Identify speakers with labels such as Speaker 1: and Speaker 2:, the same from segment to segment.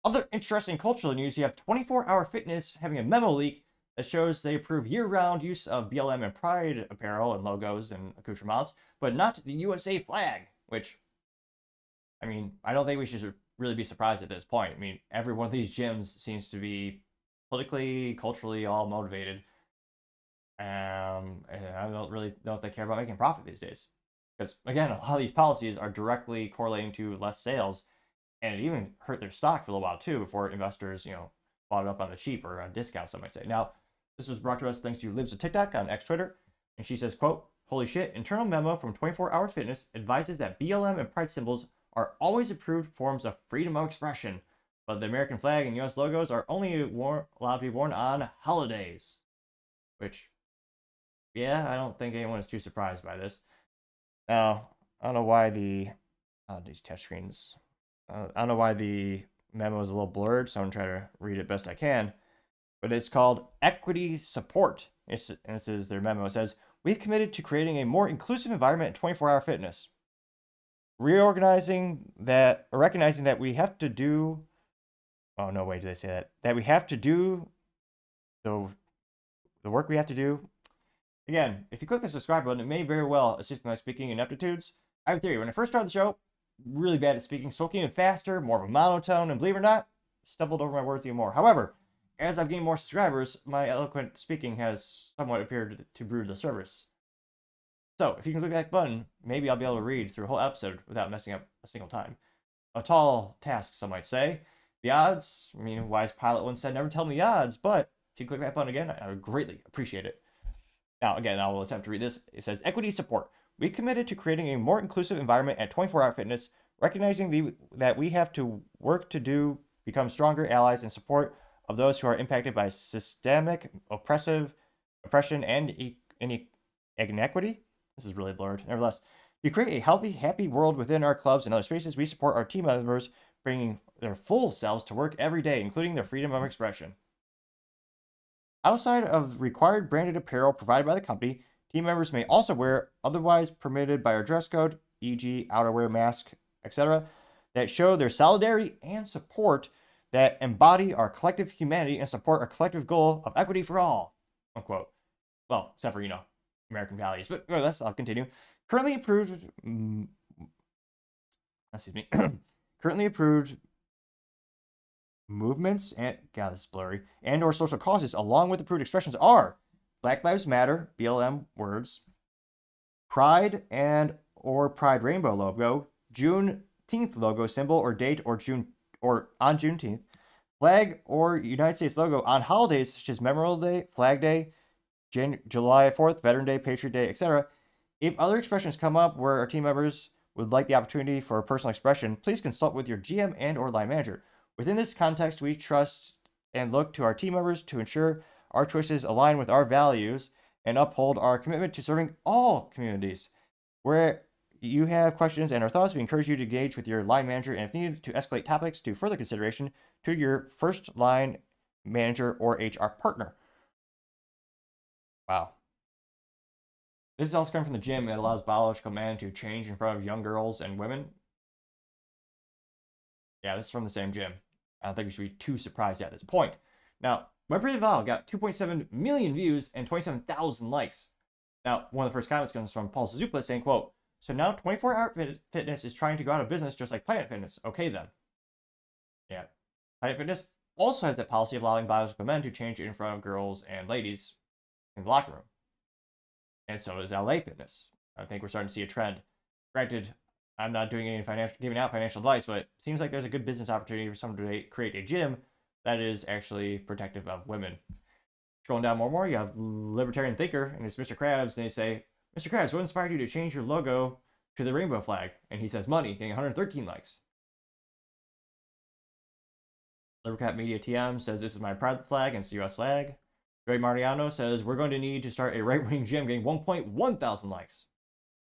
Speaker 1: Other interesting cultural news, you have 24-Hour Fitness having a memo leak that shows they approve year-round use of BLM and Pride apparel and logos and accoutrements, but not the USA flag, which, I mean, I don't think we should really be surprised at this point. I mean, every one of these gyms seems to be politically, culturally all motivated. And I don't really know if they care about making profit these days. Because, again, a lot of these policies are directly correlating to less sales, and it even hurt their stock for a little while, too, before investors, bought it up on the cheap or on discount, some might say. Now, this was brought to us thanks to Lives of TikTok on X Twitter, and she says, quote, "Holy shit, internal memo from 24-Hour Fitness advises that BLM and Pride symbols are always approved forms of freedom of expression, but the American flag and US logos are only allowed to be worn on holidays." Which, yeah, I don't think anyone is too surprised by this. Now, I don't know why these touchscreens. I don't know why the memo is a little blurred, so I'm going to try to read it best I can. But it's called Equity Support. And this is their memo. It says, "We've committed to creating a more inclusive environment in 24-Hour Fitness. Recognizing that we have to do..." Oh, no way do they say that. That we have to do the work we have to do. Again, if you click the subscribe button, it may very well assist my speaking ineptitudes. I have a theory. When I first started the show, really bad at speaking, spoke even faster, more of a monotone, and believe it or not, stumbled over my words even more. However, as I've gained more subscribers, my eloquent speaking has somewhat appeared to brew the service. So, if you can click that button, maybe I'll be able to read through a whole episode without messing up a single time. A tall task, some might say. The odds, I mean, wise pilot once said, never tell me the odds, but if you click that button again, I would greatly appreciate it. Now, again, I will attempt to read this. It says, "Equity Support. We committed to creating a more inclusive environment at 24-Hour Fitness, recognizing that we have to work to become stronger allies in support of those who are impacted by systemic oppression and inequity." This is really blurred. Nevertheless, to create a healthy, happy world within our clubs and other spaces, we support our team members bringing their full selves to work every day, including their freedom of expression. Outside of required branded apparel provided by the company, team members may also wear otherwise permitted by our dress code, e.g. outerwear, mask, etc., that show their solidarity and support, that embody our collective humanity and support our collective goal of equity for all, unquote. Well, except for, American values. But nevertheless, I'll continue. Currently approved... excuse me. Currently approved movements and, God, this is blurry, and or social causes along with approved expressions are Black Lives Matter, BLM words, Pride and or Pride Rainbow logo, Juneteenth logo symbol or date or on Juneteenth, flag or United States logo on holidays such as Memorial Day, Flag Day, July 4th, Veteran Day, Patriot Day, etc. If other expressions come up where our team members would like the opportunity for personal expression, please consult with your GM and or line manager. Within this context, we trust and look to our team members to ensure our choices align with our values and uphold our commitment to serving all communities. Where you have questions and or thoughts, we encourage you to engage with your line manager and, if needed, to escalate topics to further consideration to your first line manager or HR partner. Wow. This is also coming from the gym that allows biological men to change in front of young girls and women. Yeah, this is from the same gym. I don't think we should be too surprised at this point. Now, my previous video got 2.7 million views and 27,000 likes. Now, one of the first comments comes from Paul Suzupa saying, quote, "So now 24-Hour Fitness is trying to go out of business just like Planet Fitness. Okay, then." Yeah. Planet Fitness also has that policy of allowing biological men to change in front of girls and ladies in the locker room. And so does LA Fitness. I think we're starting to see a trend. Granted, I'm not doing any giving out financial advice, but it seems like there's a good business opportunity for someone to create a gym that is actually protective of women. Scrolling down more, you have Libertarian Thinker, and it's Mr. Krabs, and they say, "Mr. Krabs, what inspired you to change your logo to the rainbow flag?" And he says, "Money," getting 113 likes. Libercat Media TM says, "This is my pride flag, and it's the US flag." Ray Mariano says, "We're going to need to start a right-wing gym," getting 1.1 thousand likes.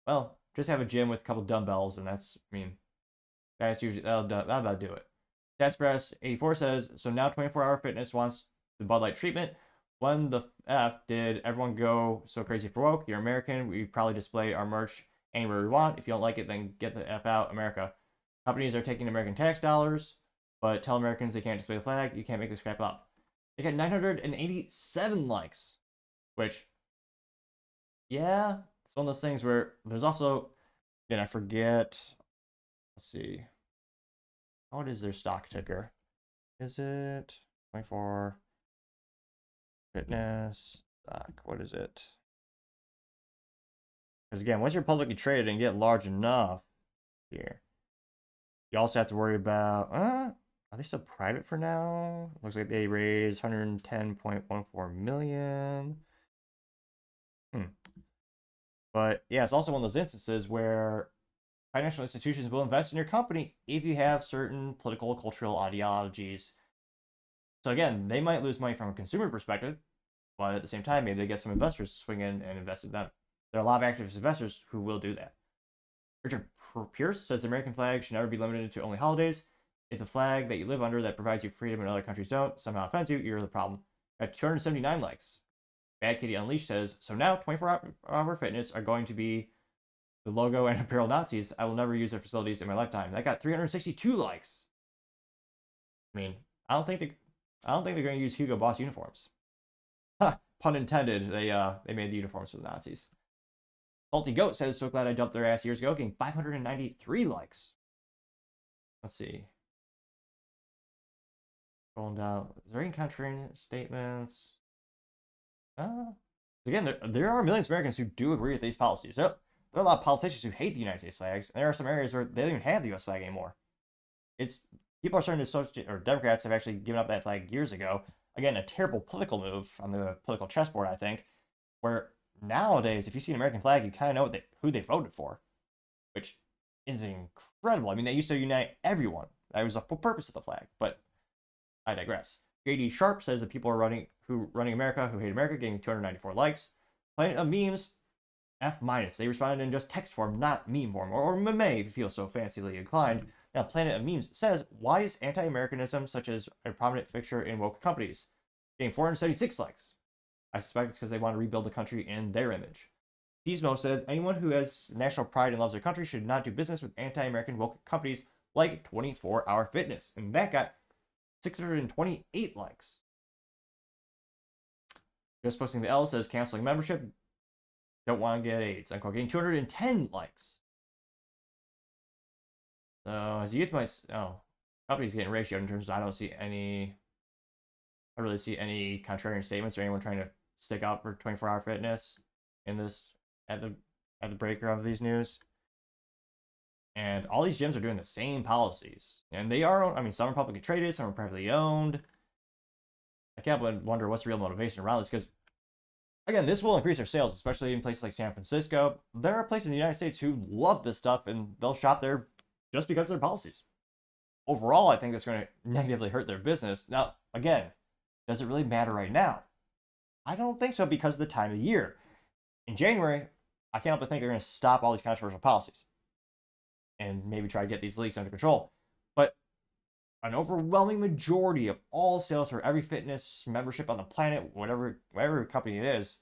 Speaker 1: Well, just have a gym with a couple dumbbells, and that's, that's usually, that'll about do it. Stats 84 says, "So now 24-Hour Fitness wants the Bud Light treatment. When the F did everyone go so crazy for woke? You're American. We probably display our merch anywhere we want. If you don't like it, then get the F out, America. Companies are taking American tax dollars. but tell Americans they can't display the flag. You can't make this crap up. They got 987 likes, which, yeah, it's one of those things where there's also, again, I forget. Let's see. What is their stock ticker? Is it 24 fitness stock? What is it? Because again, once you're publicly traded and get large enough here, you also have to worry about, are they still private for now? Looks like they raised 110.14 million. But yeah, it's also one of those instances where financial institutions will invest in your company if you have certain political, cultural ideologies. So again, they might lose money from a consumer perspective, but at the same time, maybe they get some investors to swing in and invest in them. There are a lot of activist investors who will do that. Richard Pierce says the American flag should never be limited to only holidays. If the flag that you live under that provides you freedom and other countries don't somehow offends you, you're the problem. At 279 likes. Bad Kitty Unleashed says, so now 24-hour fitness are going to be the logo and apparel Nazis. I will never use their facilities in my lifetime. That got 362 likes. I mean, I don't think they're going to use Hugo Boss uniforms. Huh, pun intended. They made the uniforms for the Nazis. Salty Goat says, so glad I dumped their ass years ago, getting 593 likes. Let's see. Going down. Is there any contrarian statements? Again, there are millions of Americans who do agree with these policies. There are a lot of politicians who hate the United States flags, and there are some areas where they don't even have the U.S. flag anymore. People are starting to associate, or Democrats have actually given up that flag years ago. Again, a terrible political move on the political chessboard, I think, where nowadays, if you see an American flag, you kind of know who they voted for, which is incredible. I mean, they used to unite everyone. That was the full purpose of the flag, but I digress. JD Sharp says that people are running America, who hate America, getting 294 likes. Planet of Memes, F-. They responded in just text form, not meme form, or meme if you feel so fancily inclined. Now, Planet of Memes says, why is anti-Americanism such as a prominent fixture in woke companies? Getting 476 likes. I suspect it's because they want to rebuild the country in their image. Gizmo says, anyone who has national pride and loves their country should not do business with anti-American woke companies like 24-hour fitness. And that got 628 likes. Just Posting the L says, canceling membership. Don't want to get AIDS. Unquote. Getting 210 likes. So, as the youth might... Oh, companies getting ratioed in terms of I don't really see any contrarian statements or anyone trying to stick out for 24-hour fitness in this at the breaker of these news. And all these gyms are doing the same policies. And they are, I mean, some are publicly traded, some are privately owned. I can't wonder what's the real motivation around this, because, again, this will increase their sales, especially in places like San Francisco. There are places in the United States who love this stuff, and they'll shop there just because of their policies. Overall, I think that's going to negatively hurt their business. Now, again, does it really matter right now? I don't think so, because of the time of year. In January, I can't help but think they're going to stop all these controversial policies and maybe try to get these leaks under control. But an overwhelming majority of all sales for every fitness membership on the planet, whatever company it is,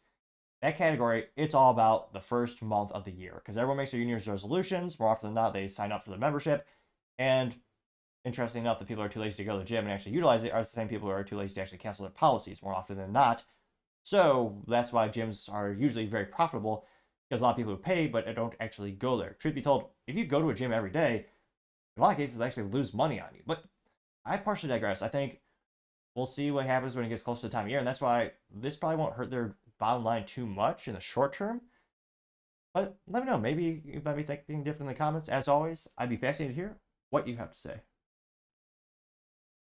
Speaker 1: that category, it's all about the first month of the year, because everyone makes their New Year's resolutions. More often than not, they sign up for the membership. And interestingly enough, the people who are too lazy to go to the gym and actually utilize it are the same people who are too lazy to actually cancel their policies more often than not. So that's why gyms are usually very profitable, because a lot of people who pay but don't actually go there. Truth be told, if you go to a gym every day, in a lot of cases, they actually lose money on you. But I partially digress. I think we'll see what happens when it gets close to the time of year, and that's why this probably won't hurt their bottom line too much in the short term. But let me know. Maybe you might be thinking different in the comments. As always, I'd be fascinated to hear what you have to say.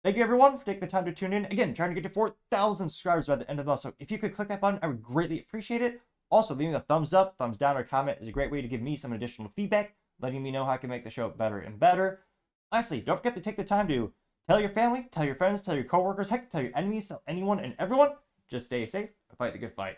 Speaker 1: Thank you, everyone, for taking the time to tune in. Again, trying to get to 4,000 subscribers by the end of the month. So if you could click that button, I would greatly appreciate it. Also, leaving a thumbs up, thumbs down, or comment is a great way to give me some additional feedback, letting me know how I can make the show better and better. Lastly, don't forget to take the time to tell your family, tell your friends, tell your coworkers, heck, tell your enemies, tell anyone and everyone. Just stay safe and fight the good fight.